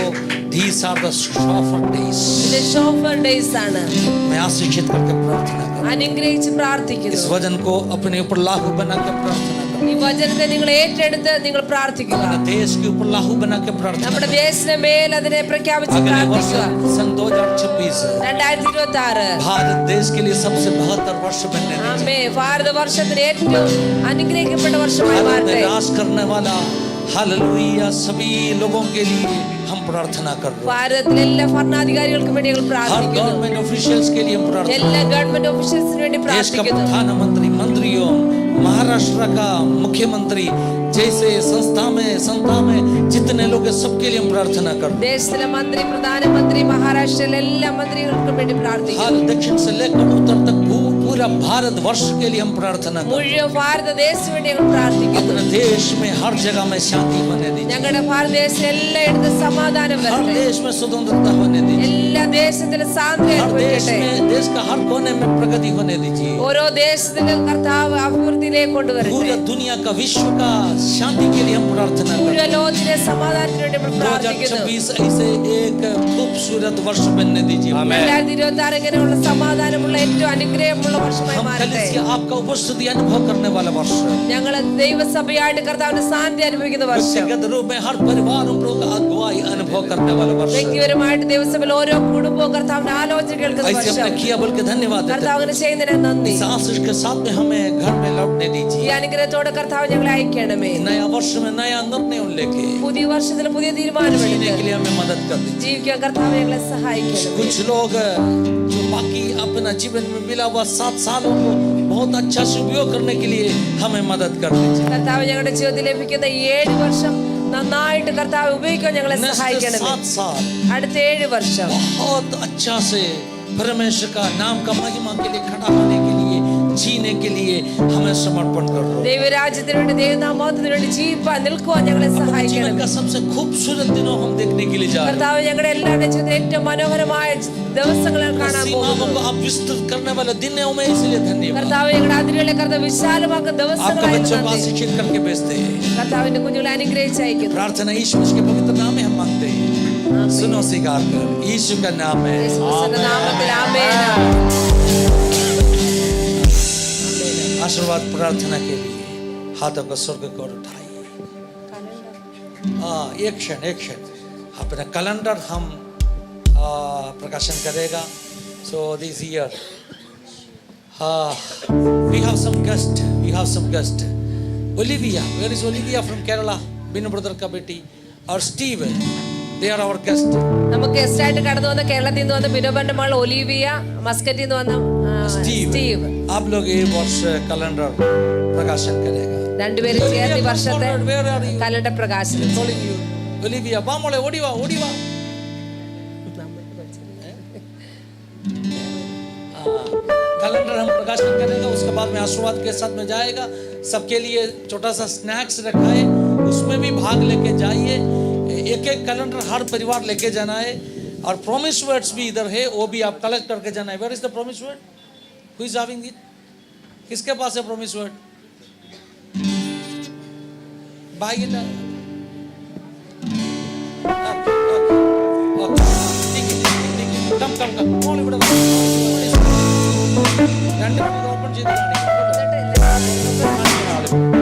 Speaker 1: these are the shofar days.
Speaker 2: ഇത് ഷോഫർ ഡേയ്സ് ആണ്.
Speaker 1: मैं आशीषित करके प्रार्थना करूं,
Speaker 2: അനുഗ്രഹിച്ച്
Speaker 1: इस
Speaker 2: പ്രാർത്ഥിക്കുന്നു.
Speaker 1: वचन को अपने ऊपर लागू बना के प्रार्थना करूं,
Speaker 2: ഈ വചനത്തെ നിങ്ങൾ ഏറ്റെടുത്ത് നിങ്ങൾ പ്രാർത്ഥിക്കുക.
Speaker 1: अपने देश के ऊपर लागू बना के प्रार्थना
Speaker 2: നമ്മുടെ
Speaker 1: करूं।
Speaker 2: ദേശത്തിന് മേൽ അതിനെ പ്രഖ്യാപിച്ച്
Speaker 1: अगले वर्ष
Speaker 2: പ്രാർത്ഥിക്കുക.
Speaker 1: सन 2026
Speaker 2: 2026
Speaker 1: भारत देश के लिए सबसे बेहतर वर्ष बनने दीजिए।
Speaker 2: ആമേ. ഭാരത വർഷത്തിന് ഏറ്റവും അനുഗ്രഹിക്കപ്പെട്ട വർഷമായി
Speaker 1: भारत
Speaker 2: മാറട്ടെ.
Speaker 1: में राज करने वाला हालेलुया सभी लोगों के लिए हम प्रार्थना कर रहे हैं,
Speaker 2: ഭാരതത്തിലെ എല്ലാ ഭരണാധികാരികൾക്കും വേണ്ടി ഞങ്ങൾ
Speaker 1: हर
Speaker 2: പ്രാർത്ഥിക്കുന്നു.
Speaker 1: गवर्नमेंट ऑफिशियल्स के लिए हम प्रार्थना,
Speaker 2: എല്ലാ ഗവൺമെന്റ് ഓഫീസേഴ്സിന് വേണ്ടി
Speaker 1: देश का
Speaker 2: പ്രാർത്ഥിക്കുന്നു.
Speaker 1: प्रधानमंत्री, मंत्रियों, महाराष्ट्र का मुख्यमंत्री जैसे संस्था में जितने लोग हैं सबके लिए हम प्रार्थना कर रहे हैं।
Speaker 2: ദേശത്തിലെ മന്ത്രി, പ്രധാനമന്ത്രി, മഹാരാഷ്ട്രയിലെ എല്ലാ മന്ത്രികൾക്കും വേണ്ടി പ്രാർത്ഥിക്കുന്നു.
Speaker 1: हाल दक्षिण से लेकर उत्तर तक पूरा भारत वर्ष के लिए हम प्रार्थना कर रहे हैं।
Speaker 2: മുഴുവൻ ഭാരതദേശത്തിന് വേണ്ടി ഞങ്ങൾ പ്രാർത്ഥിക്കുന്നു.
Speaker 1: अपने देश में हर जगह में शांति बने दीजिए,
Speaker 2: ഞങ്ങളുടെ ഭാരതദേശം എല്ലായിടത്തും സമാധാനം
Speaker 1: हर
Speaker 2: വരട്ടെ.
Speaker 1: देश में स्वतंत्रता होने दीजिए,
Speaker 2: എല്ലാ ദേശത്തിലും സാന്ത്വനം
Speaker 1: हर देश
Speaker 2: വരട്ടെ.
Speaker 1: में देश का हर कोने में प्रगति होने दीजिए,
Speaker 2: ഓരോ ദേശത്തിലും കർത്താവ് അഭിവൃദ്ധിയിലേക്ക് കൊണ്ടുവരട്ടെ.
Speaker 1: पूरा दुनिया का विश्व का शांति के लिए हम प्रार्थना कर रहे
Speaker 2: മുഴുവൻ
Speaker 1: हैं।
Speaker 2: ലോകത്തിലെ സമാധാനത്തിന് വേണ്ടി നമ്മൾ പ്രാർത്ഥിക്കുന്നു.
Speaker 1: 2026 ऐसे एक खूबसूरत वर्ष बनने दीजिए।
Speaker 2: 2026 ഇങ്ങനെയുള്ള സമാധാനമുള്ള ഏറ്റവും അനുഗ്രഹമുള്ള വർഷമായി
Speaker 1: हम
Speaker 2: മാറട്ടെ.
Speaker 1: कलीसिया आपका उपस्थिति अनुभव करने वाला वर्ष है,
Speaker 2: ഞങ്ങൾ ദൈവസഭയായിട്ട് കർത്താവിന്റെ സാന്നിധ്യം അനുഭവിക്കുന്ന വർഷം.
Speaker 1: व्यक्तिगत रूप में हर परिवार हम लोग का अगुवाई अनुभव करने वाला वर्ष है।
Speaker 2: വ്യക്തിപരമായിട്ട് ദൈവസഭയിൽ ഓരോ കുടുംബവും കർത്താവിന്റെ ആലോചന കേൾക്കുന്ന
Speaker 1: ऐसे
Speaker 2: വർഷം.
Speaker 1: हमने किया बोल के धन्यवाद देते हैं।
Speaker 2: കർത്താവിന് ചെയ്യുന്നതിന് നന്ദി.
Speaker 1: इस आशीष के साथ में हमें घर में लौटने
Speaker 2: ഈ
Speaker 1: दीजिए,
Speaker 2: അനുഗ്രഹത്തോടെ കർത്താവ് ഞങ്ങളെ അയക്കണമേ.
Speaker 1: नया वर्ष में नया निर्णय लेके
Speaker 2: പുതിയ വർഷത്തിൽ പുതിയ
Speaker 1: जीने
Speaker 2: തീരുമാനമെടുത്ത്
Speaker 1: के लिए हमें मदद कर दीजिए।
Speaker 2: ജീവിക്കാൻ കർത്താവ് ഞങ്ങളെ സഹായിക്കണം.
Speaker 1: कुछ लोग जो बाकी अपना जीवन में मिला हुआ 7 सालों को बहुत अच्छा से उपयोग करने के लिए हमें मदद कर दीजिए।
Speaker 2: കർത്താവ് ഞങ്ങളുടെ ജീവിതത്തിൽ ലഭിക്കുന്ന 7 വർഷം നന്നായിട്ട് കർത്താവ് ഉപയോഗിക്കാൻ ഞങ്ങളെ
Speaker 1: नेक्स्ट
Speaker 2: സഹായിക്കണം.
Speaker 1: 7 साल
Speaker 2: അടുത്ത 7 വർഷം
Speaker 1: बहुत अच्छा से परमेश्वर का नाम का महिमा के लिए खड़ा होने के लिए जीने के लिए हमें समर्पण कर रहे हैं।
Speaker 2: ദൈവരാജ്യത്തിന് വേണ്ടി ദൈവനാമത്തിന് വേണ്ടി ജീവിക്കാൻ നിൽക്കുവാൻ ഞങ്ങളെ
Speaker 1: जीवन
Speaker 2: സഹായിക്കണം.
Speaker 1: का सबसे खूबसूरत दिनों हम देखने के लिए जा रहे हैं।
Speaker 2: കർത്താവ് ഞങ്ങളുടെ എല്ലാവരുടെ ജീവിതത്തിൽ ഏറ്റവും മനോഹരമായ ദിവസങ്ങൾ കാണാൻ
Speaker 1: सीमाओं
Speaker 2: പോകുന്നു.
Speaker 1: को आप विस्तृत करने वाले दिनों में इसलिए धन्यवाद।
Speaker 2: കർത്താവ് ഞങ്ങളുടെ അതിരുകളെ കർത്താവ് വിശാലമാക്കുന്ന
Speaker 1: आपका
Speaker 2: ദിവസങ്ങളായി
Speaker 1: बच्चों को
Speaker 2: നന്ദി.
Speaker 1: आशीषित करके भेजते हैं।
Speaker 2: കർത്താവിന്റെ കുഞ്ഞുങ്ങളെ അനുഗ്രഹിച്ചയക്കുന്നു.
Speaker 1: प्रार्थना यीशु मसीह के पवित्र नाम में हम मांगते हैं, सुनो स्वीकार कर यीशु का नाम है।
Speaker 2: യേശുക്രിസ്തുവിന്റെ നാമത്തിൽ ആമേൻ.
Speaker 1: आशीर्वाद प्रार्थना के लिए हाथों को स्वर्ग को उठाइए। एक क्षण अपना कैलेंडर हम प्रकाशन करेगा। So this year we have some guest Olivia, where is Olivia from Kerala, Binu brother ka beti, or Steve, they are our guest.
Speaker 2: നമുക്ക് ഗസ്റ്റ് ആയിട്ട് കടന്നു വന്ന കേരളത്തിൽ നിന്ന് വന്ന ബിനോബന്റെ മകൾ ഒലിവിയ, മസ്കറ്റിൽ നിന്ന് വന്ന സ്റ്റീവ്.
Speaker 1: आप लोग ये वर्ष कैलेंडर प्रकाशन करेगा।
Speaker 2: രണ്ടുപേരും ചേർന്ന് ഈ വർഷത്തെ
Speaker 1: Where are you?
Speaker 2: കലണ്ടർ പ്രകാശനം.
Speaker 1: Calling you, Olivia, va mole, odiva. Calendar हम प्रकाशन करेगा, उसके बाद में आशीर्वाद के साथ में जाएगा। सबके लिए छोटा सा स्नैक्स रखा है, उसमें भी भाग लेके जाइए। एक कैलेंडर हर परिवार लेके जाना है, और प्रॉमिस वर्ड्स भी इधर है, वो भी आप कलेक्ट करके जाना है। Where is the promise word? Who is having it? किसके पास है promise word? By it. Come all ഇവിടെ രണ്ട് ഓപ്പൺ ചെയ്ത് കാണിക്കും.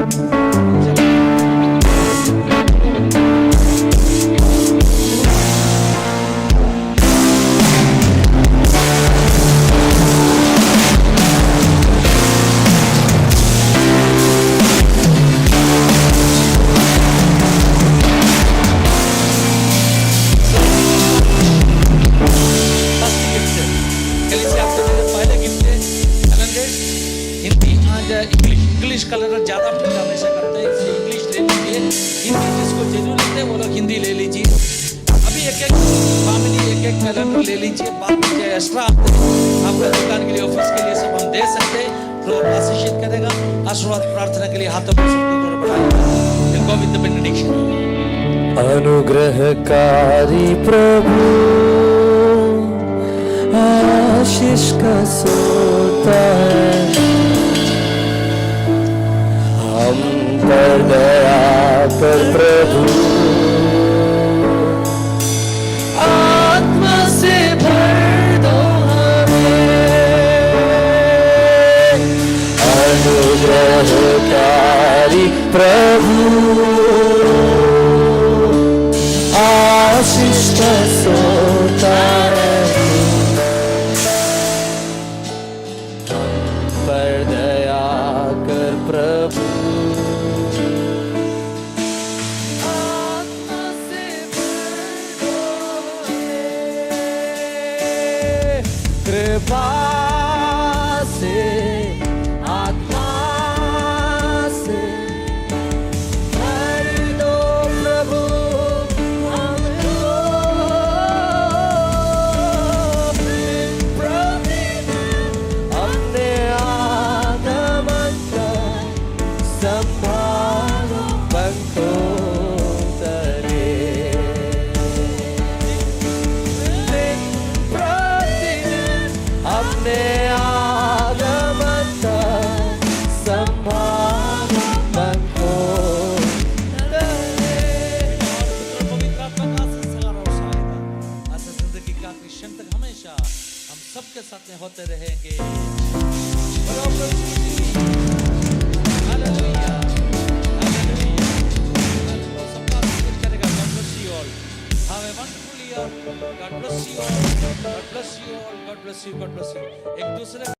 Speaker 1: कैलेंडर ले लीजिए, बात कीजिए एक्स्ट्रा आपका दुकान के लिए, ऑफिस के लिए सब हम दे सकते हैं। प्रभु आशीषित करेगा। आशीर्वाद प्रार्थना के लिए हाथों पर सबको बढ़ाइए। Go with the benediction.
Speaker 3: अनुग्रहकारी प्रभु आशीष का सोता है, हम पर दया कर प्रभु, आत्मा से भर दो हमें। अनुग्रहकारी प्रभु आशीष का सोता है, हम पर दया कर प्रभु, आत्मा से भर दो हमें। कृपा से आत्मा से भर दो प्रभु, अपने आगमन का संभालो पंखों तले। प्रतिदिन अपने आगमन का संभालो पंखों तले।
Speaker 1: पवित्र आत्मा का आशीष सहारा उठाएगा। ऐसा जिंदगी का क्रिश्चियन तक हमेशा हम सबके साथ में होते रहेंगे। Hallelujah, hallelujah, hallelujah. सबका आशीर्वाद करेगा। God bless you all. Have a wonderful year. God bless you all. God bless you all. God bless you. God bless you. एक दूसरे